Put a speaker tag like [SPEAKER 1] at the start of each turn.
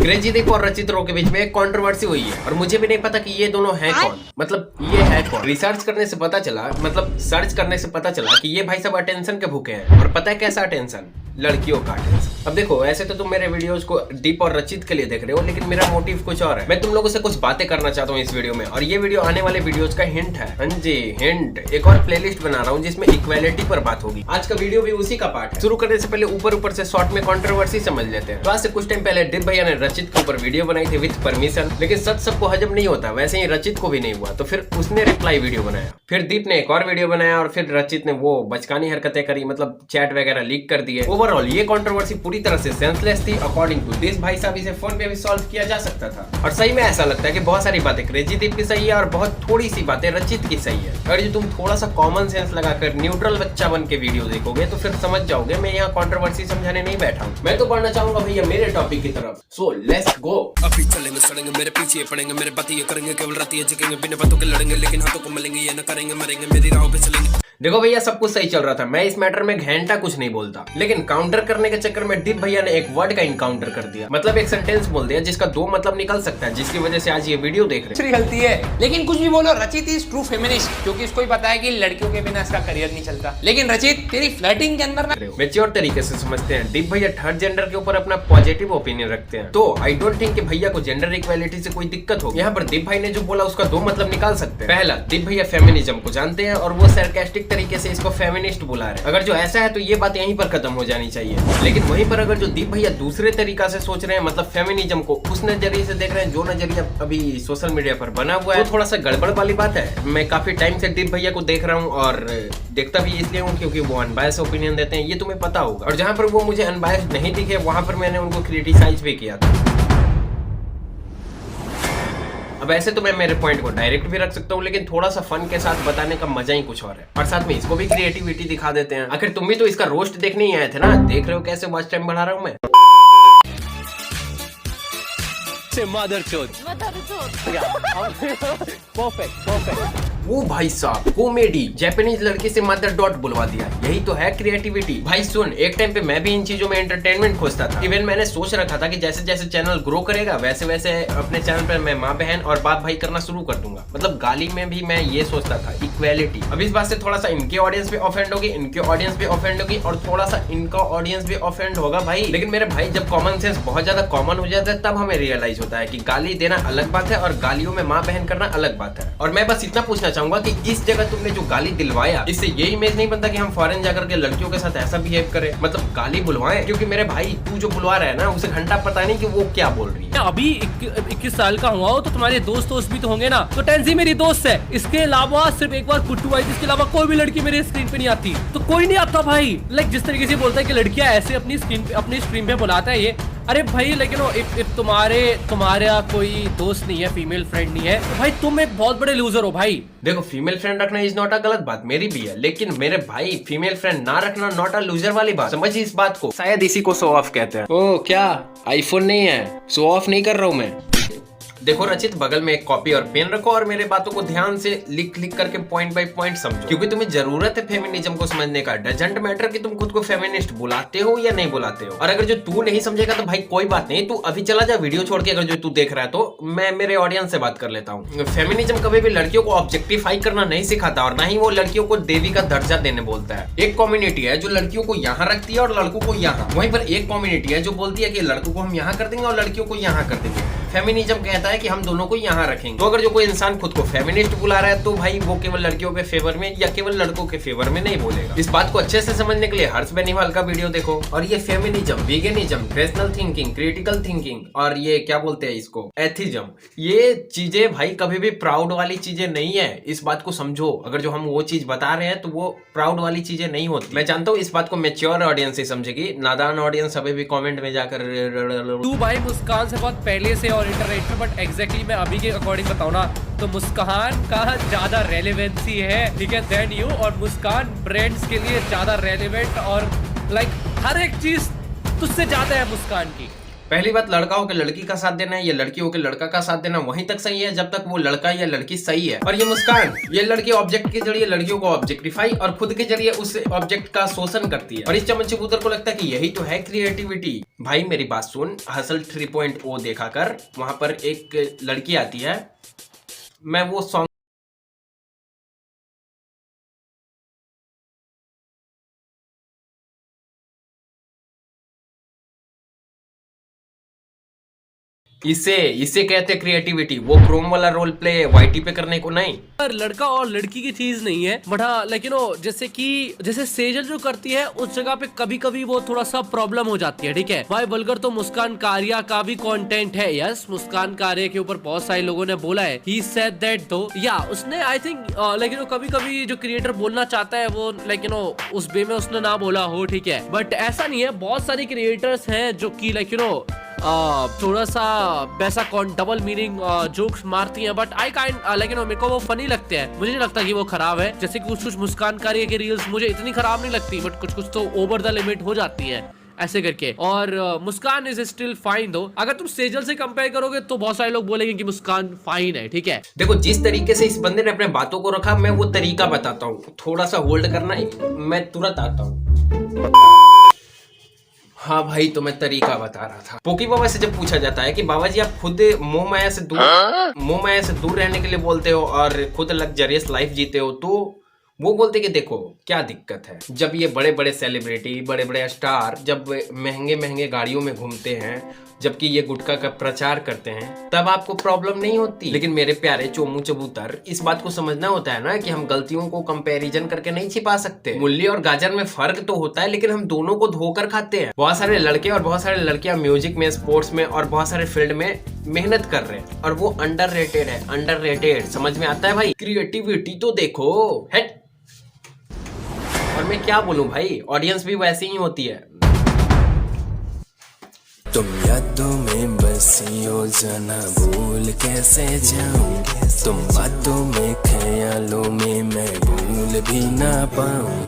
[SPEAKER 1] Crazy दीप और रचित रो के बीच में एक कंट्रोवर्सी हुई है और मुझे भी नहीं पता कि ये दोनों हैं कौन, मतलब ये है कौन। रिसर्च करने से पता चला, मतलब सर्च करने से पता चला कि ये भाई सब अटेंशन के भूखे हैं। और पता है कैसा अटेंशन? लड़कियों का अटेंशन। अब देखो, ऐसे तो तुम मेरे वीडियोस को दीप और रचित के लिए देख रहे हो, लेकिन मेरा मोटिव कुछ और है। मैं तुम लोगों से कुछ बातें करना चाहता हूँ इस वीडियो में, और ये वीडियो आने वाले वीडियोस का हिंट है। हाँ जी, हिंट। एक और प्लेलिस्ट बना रहा हूँ जिसमें इक्वालिटी पर बात होगी। आज का वीडियो भी उसी का पार्ट है। शुरू करने से पहले ऊपर से शॉर्ट में कंट्रोवर्सी समझ लेते हैं। तो आज से कुछ टाइम पहले दीप भैया ने रचित के ऊपर वीडियो बनाई थी विद परमिशन, लेकिन सच सबको हजम नहीं होता, वैसे ही रचित को भी नहीं हुआ, तो फिर उसने रिप्लाई वीडियो बनाया। फिर दीप ने एक और वीडियो बनाया और फिर रचित ने वो बचकानी हरकतें करी, मतलब चैट वगैरह लीक कर दिए। ओवरऑल ये कंट्रोवर्सी पूरी तरह से सेंसलेस थी अकॉर्डिंग टू दिस। भाई साहब, इसे फोन पे भी सॉल्व किया जा सकता था। और सही में ऐसा लगता है कि बहुत सारी बातें क्रेजी दीप की सही है और बहुत थोड़ी सी बातें रचित की सही है। अगर जो तुम थोड़ा सा कॉमन सेंस लगाकर न्यूट्रल बच्चा बन के वीडियो देखोगे तो फिर समझ जाओगे मैं यहाँ कंट्रोवर्सी समझाने नहीं बैठा हूँ। मैं तो पढ़ना चाहूंगा भैया मेरे टॉपिक की तरफ। So let's go.
[SPEAKER 2] अभी चलेंगे सड़ेंगे, मेरे पीछे पड़ेंगे, मेरे बातें करेंगे, केवल राती जगेंगे, बिना बातों के लड़ेंगे, लेकिन हाथों को मलेंगे, ये न करेंगे मरेंगे, मेरी राहों पे चलेंगे।
[SPEAKER 1] देखो भैया, सब कुछ सही चल रहा था, मैं इस मैटर में घंटा कुछ नहीं बोलता, लेकिन काउंटर करने के चक्कर में दीप भैया ने एक वर्ड का इनकाउंटर कर दिया, मतलब एक सेंटेंस बोल दिया जिसका दो मतलब निकल सकता है, जिसकी वजह से आज ये वीडियो देख रहे हैं।
[SPEAKER 3] गलती है, लेकिन कुछ भी बोलो, रचित इज ट्रू फेमिनिस्ट, क्योंकि इसको ही पता है कि लड़कियों के बिना इसका करियर नहीं चलता। लेकिन रचित, तेरी फ्लर्टिंग के अंदर ना
[SPEAKER 1] मैच्योर तरीके से समझते हैं। दीप भैया थर्ड जेंडर के ऊपर अपना पॉजिटिव ओपिनियन रखते हैं, तो आई डोंट थिंक कि भैया को जेंडर इक्वालिटी से कोई दिक्कत होगी। यहाँ पर दीप भाई ने जो बोला उसका दो मतलब निकाल सकते हैं। पहला, दीप भैया फेमिनिज्म को जानते हैं और वो सरकास्टिक तरीके से इसको फेमिनिस्ट बुला रहे हैं। अगर जो ऐसा है तो ये बात यहीं पर खत्म हो जानी चाहिए। लेकिन वहीं पर अगर जो दीप भैया दूसरे तरीका से सोच रहे हैं, मतलब फेमिनिज्म को उस नजरिए से देख रहे हैं जो नजरिया अभी सोशल मीडिया पर बना हुआ है, तो थोड़ा सा गड़बड़ वाली बात है। मैं काफी टाइम से दीप भैया को देख रहा हूँ और देखता भी इसलिए हूँ क्योंकि वो अनबायस्ड ओपिनियन देते हैं, ये तुम्हें पता होगा। और जहाँ पर वो मुझे अनबायस्ड नहीं दिखे वहां पर मैंने उनको क्रिटिसाइज भी किया था। अब ऐसे तो मैं मेरे पॉइंट को डायरेक्ट भी रख सकता हूँ, लेकिन थोड़ा सा फन के साथ बताने का मजा ही कुछ और है। और साथ में इसको भी क्रिएटिविटी दिखा देते हैं। आखिर तुम भी तो इसका रोस्ट देखने ही आए थे ना, देख रहे हो कैसे वॉच टाइम बढ़ा रहा हूँ मैं। परफेक्ट। वो भाई साहब कॉमेडी, जापानीज लड़की से मदर डॉट बुलवा दिया, यही तो है क्रिएटिविटी। भाई सुन, एक टाइम पे मैं भी इन चीजों में एंटरटेनमेंट खोजता था। इवन मैंने सोच रखा था कि जैसे जैसे चैनल ग्रो करेगा वैसे वैसे अपने चैनल पर मैं माँ बहन और बाप भाई करना शुरू कर दूंगा। मतलब गाली में भी मैं ये सोचता था, इक्वालिटी। अब इस बात से थोड़ा सा इनके ऑडियंस भी ऑफेंड होगी, इनके ऑडियंस भी ऑफेंड होगी और थोड़ा सा इनका ऑडियंस भी ऑफेंड होगा भाई। लेकिन मेरे भाई, जब कॉमन सेंस बहुत ज्यादा कॉमन हो जाता है तब हमें रियलाइज होता है कि गाली देना अलग बात है और गालियों में माँ बहन करना अलग बात है। और मैं बस इतना पूछना चाहूंगा कि इस जगह तुमने जो गाली दिलवाया, इससे ये इमेज नहीं बनता कि हम फॉरेन जाकर के लड़कियों के साथ ऐसा बिहेव करें, मतलब गाली बुलवाएं। क्योंकि मेरे भाई, तू जो बुलवा रहा है ना, उसे घंटा पता नहीं कि वो क्या बोल रही है।
[SPEAKER 4] अभी 21 साल का हुआ हो तो तुम्हारे दोस्त भी तो होंगे ना। तो टेंजी मेरी दोस्त है, इसके अलावा सिर्फ एक बार कुट्टू आई, इसके अलावा कोई भी लड़की मेरे स्क्रीन पे नहीं आती। तो कोई नहीं आता भाई। लाइक जिस तरीके से बोलता है कि लड़कियां ऐसे अपनी स्क्रीन पे बुलाता है ये, अरे भाई, लेकिन तुम्हारा कोई दोस्त नहीं है, फीमेल फ्रेंड नहीं है, तो भाई तुम एक बहुत बड़े लूजर हो भाई।
[SPEAKER 1] देखो, फीमेल फ्रेंड रखना इज नॉट अ गलत बात, मेरी भी है, लेकिन मेरे भाई फीमेल फ्रेंड ना रखना नॉट अ लूजर वाली बात। समझिए इस बात को, शायद इसी को शो ऑफ कहते हैं। ओ क्या आईफोन नहीं है? शो ऑफ नहीं कर रहा हूँ मैं। देखो रचित, बगल में एक कॉपी और पेन रखो और मेरे बातों को ध्यान से लिख करके पॉइंट बाय पॉइंट समझो, क्योंकि तुम्हें जरूरत है फेमिनिज्म को समझने का। डजंट मैटर कि तुम खुद को फेमिनिस्ट बुलाते हो या नहीं बुलाते हो। और अगर जो तू नहीं समझेगा तो भाई कोई बात नहीं, तू अभी चला जा वीडियो छोड़ के। अगर जो तू देख रहा है तो मैं मेरे ऑडियंस से बात कर लेता हूँ। फेमिनिज्म कभी भी लड़कियों को ऑब्जेक्टिफाई करना नहीं सिखाता और ना ही वो लड़कियों को देवी का दर्जा देने बोलता है। एक कम्युनिटी है जो लड़कियों को यहाँ रखती है और लड़कों को यहाँ। वहीं पर एक कम्युनिटी है जो बोलती है कि लड़कों को हम यहाँ कर देंगे और लड़कियों को यहाँ कर देंगे। फेमिनिज्म कहता है कि हम दोनों को यहाँ रखेंगे। तो अगर जो कोई इंसान खुद को फेमिनिस्ट बुला रहा है तो भाई वो केवल लड़कियों के फेवर में या केवल लड़कों के फेवर में नहीं बोलेगा। इस बात को अच्छे से समझने के लिए हर्ष बेनीवाल का वीडियो देखो। और ये feminism, veganism, rational thinking, critical thinking और ये क्या बोलते हैं इसको, एथिज्म, ये चीजें भाई कभी भी प्राउड वाली चीजें नहीं है। इस बात को समझो। अगर जो हम वो चीज बता रहे हैं तो वो प्राउड वाली चीजें नहीं होती। मैं जानता हूँ इस बात को मैच्योर ऑडियंस ही समझेगी, नादान ऑडियंस अभी भी कमेंट में जाकर
[SPEAKER 4] तू भाई मुस्कान से बहुत पहले से और इंटरेक्ट, बट एग्जैक्टली मैं अभी के अकॉर्डिंग बताऊं ना तो मुस्कान का ज्यादा रेलेवेंसी है, ठीक है, देन यू। और मुस्कान ब्रांड्स के लिए ज्यादा रेलेवेंट और लाइक हर एक चीज तुझसे ज्यादा है मुस्कान की।
[SPEAKER 1] पहली बात, लड़का होकर लड़की का साथ देना है या लड़की होकर लड़का का साथ देना वहीं तक सही है जब तक वो लड़का या लड़की सही है। और ये मुस्कान, ये लड़की ऑब्जेक्ट के जरिए लड़कियों को ऑब्जेक्टिफाई और खुद के जरिए उस ऑब्जेक्ट का शोषण करती है। और इस चमन चबूतर को लगता है कि यही तो है क्रिएटिविटी। भाई मेरी बात सुन, हसल 3.0 देखा कर, वहां पर एक लड़की आती है, मैं वो सॉन्ग इसे कहते क्रिएटिविटी। वो क्रोम वाला रोल प्ले वाईटी पे करने को नहीं।
[SPEAKER 4] पर लड़का और लड़की की चीज नहीं है बट हाँ, लेकिन जैसे सेजल जो करती है उस जगह पे कभी कभी वो थोड़ा सा प्रॉब्लम हो जाती है। ठीक है भाई, बल्कि तो मुस्कान कारिया का भी कंटेंट है। यस, मुस्कान कारिया के ऊपर बहुत सारे लोगों ने बोला है, ही सेड दैट दो, या उसने आई थिंक लेकिन कभी कभी जो क्रिएटर बोलना चाहता है वो लेकिन उस वे में उसने ना बोला हो। ठीक है, बट ऐसा नहीं है, बहुत सारे क्रिएटर्स हैं जो की थोड़ा सा वैसा डबल मीनिंग जोक्स मारती हैं, बट आई काइंड लेकिन मेरे को वो फनी लगते हैं। मुझे नहीं लगता कि वो खराब है। जैसे कि कुछ मुस्कान कारिया की रील्स मुझे इतनी खराब नहीं लगती, बट कुछ तो ओवर द लिमिट हो जाती है ऐसे करके। और मुस्कान इज स्टिल फाइन दो। अगर तुम सेजल से कंपेयर करोगे तो बहुत सारे लोग बोलेंगे कि मुस्कान फाइन है। ठीक है,
[SPEAKER 1] देखो जिस तरीके से इस बंदे ने अपने बातों को रखा, मैं वो तरीका बताता हूँ, थोड़ा सा होल्ड करना, मैं तुरंत आता हूँ। हाँ भाई, तो मैं तरीका बता रहा था। पोकी बाबा से जब पूछा जाता है कि बाबा जी आप खुद मोह माया से दूर रहने के लिए बोलते हो और खुद लग्जरियस लाइफ जीते हो, तो वो बोलते कि देखो क्या दिक्कत है, जब ये बड़े बड़े सेलिब्रिटी, बड़े बड़े स्टार जब महंगे महंगे गाड़ियों में घूमते हैं, जबकि ये गुटखा का प्रचार करते हैं, तब आपको प्रॉब्लम नहीं होती। लेकिन मेरे प्यारे चोमू चबूतर, इस बात को समझना होता है ना कि हम गलतियों को कंपैरिजन करके नहीं छिपा सकते। मूली और गाजर में फर्क तो होता है, लेकिन हम दोनों को धोकर खाते हैं। बहुत सारे लड़के और बहुत सारे लड़कियां म्यूजिक में, स्पोर्ट्स में और बहुत सारे फील्ड में मेहनत कर रहे हैं और वो अंडररेटेड है। अंडररेटेड समझ में आता है भाई? क्रिएटिविटी तो देखो है। और मैं क्या बोलूं भाई, ऑडियंस भी वैसी ही होती है।
[SPEAKER 2] तुम यादों में बसी हो जाना, भूल कैसे जाऊं, तुम बातों में ख्यालों में मैं भूल भी ना पाऊं।